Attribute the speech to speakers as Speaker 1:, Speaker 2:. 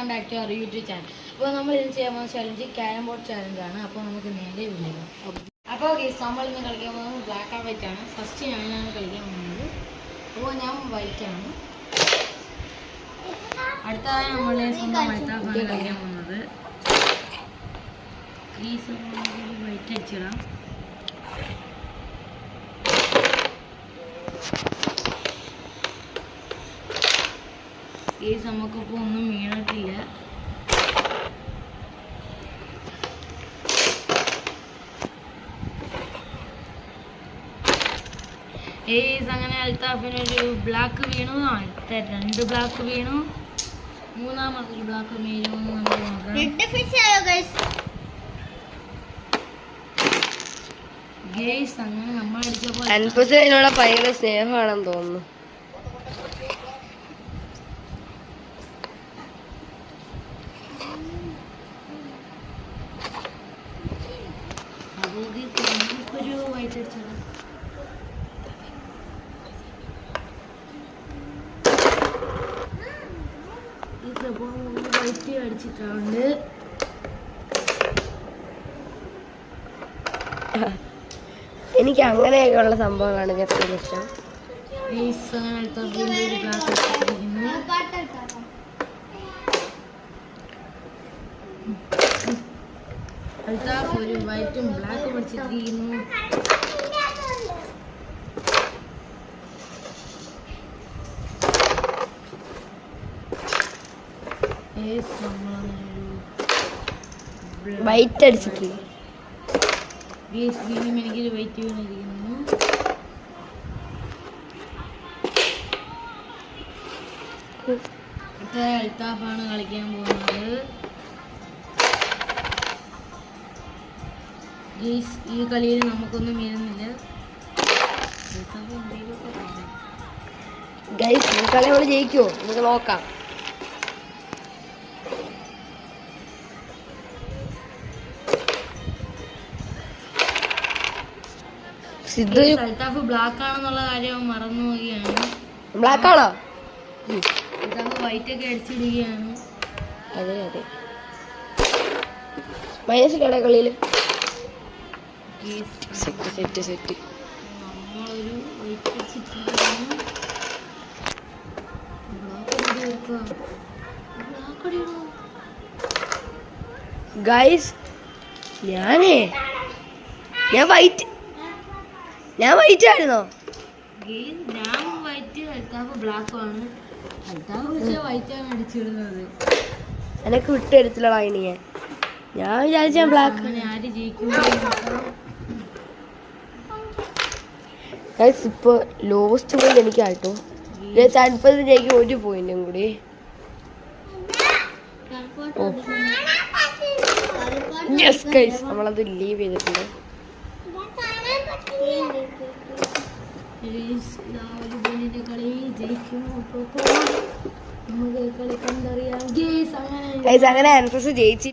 Speaker 1: Welcome back to our YouTube channel. അപ്പോൾ നമ്മൾ ഇന്ന് ചെയ്യാൻ പോകുന്ന ചലഞ്ച് ക്യാരം ബോർഡ് ചലഞ്ചാണ്. അപ്പോൾ നമുക്ക് നേരെ വിളിക്കാം. അപ്പോൾ നമ്മൾ ഇന്ന് കളിക്കാൻ പോകുന്നത് ബ്ലാക്ക് ആൻഡ് വൈറ്റ് ആണ്. ഫസ്റ്റ് ഞാനാണ് കളിക്കാൻ പോകുന്നത്. അപ്പോൾ ഞാൻ വൈറ്റ് ആണ്. അടുത്തതായി നമ്മളെ സ്വന്തം വൈറ്റാണ് കളിക്കാൻ പോകുന്നത്. ഈ വൈറ്റ് അടിച്ചിടാം. നമുക്കിപ്പോൾ ഒന്നും വീണിട്ടില്ല. അങ്ങനെ അൽത്താഫിനൊരു ബ്ലാക്ക് വീണു. അടുത്ത 2 ബ്ലാക്ക് വീണു. മൂന്നാമതൊരു ബ്ലാക്ക് വീണു. അങ്ങനെ നമ്മൾ അടിച്ചപ്പോൾ
Speaker 2: ഭയങ്കര സ്നേഹമാണെന്ന് തോന്നുന്നു.
Speaker 1: ഒരു വൈറ്റ് അടിച്ചത് വൈറ്റ് അടിച്ചിട്ടുണ്ട്.
Speaker 2: എനിക്ക് അങ്ങനെയൊക്കെയുള്ള സംഭവങ്ങളാണ് ഏറ്റവും ഇഷ്ടം.
Speaker 1: ഒരു വൈറ്റും ബ്ലാക്കും പഠിച്ചിരിക്കുന്നു.
Speaker 2: വൈറ്റ് അടിച്ചിട്ടില്ല.
Speaker 1: എനിക്കൊരു വൈറ്റ് വീണിരിക്കുന്നു. അൽത്താഫാണ് കളിക്കാൻ പോകുന്നത്. ഈ കളിയിൽ നമുക്കൊന്നും വീഴുന്നില്ല.
Speaker 2: ഗൈസ് ഈ കളി നമ്മൾ ജയിക്കുമോ നമുക്ക് നോക്കാം.
Speaker 1: അൽത്താഫ് ബ്ലാക്ക് ആണെന്നുള്ള കാര്യം മറന്നു പോവുകയാണ്.
Speaker 2: ബ്ലാക്ക് ആണോ?
Speaker 1: അൽത്താഫ് വൈറ്റ് ഒക്കെ അടിച്ചിടുകയാണ്.
Speaker 2: അതെ അതെ മൈനസിലാണ് കളിയിൽ.
Speaker 1: നമ്മളൊരു വൈറ്റ് അടിച്ചിട്ടാണ്
Speaker 2: ഗൈസ് ഞാൻ വൈറ്റ് ആയിരുന്നോ?
Speaker 1: ഞാൻ വൈറ്റ് അൽത്താഫ് ബ്ലാക്കും ആണ്. അൽത്താഫ് പക്ഷേ വൈറ്റാണ് അടിച്ചിടുന്നത്.
Speaker 2: എനക്ക് വിട്ടുതരത്തില്ലടാ ഇനി. ഞാൻ വിചാരിച്ച ബ്ലാക്ക്.
Speaker 1: ആര് ജയിക്കും?
Speaker 2: ഇപ്പൊ ലോസ്റ്റ് പോയിന്റ് എനിക്കാട്ടോ. 30 ജയിക്കും 1 പോയിന്റും കൂടി. നമ്മളത് ലീവ് ചെയ്തിട്ടുണ്ട്. അങ്ങനെ ആൻസസ് ജയിച്ചു.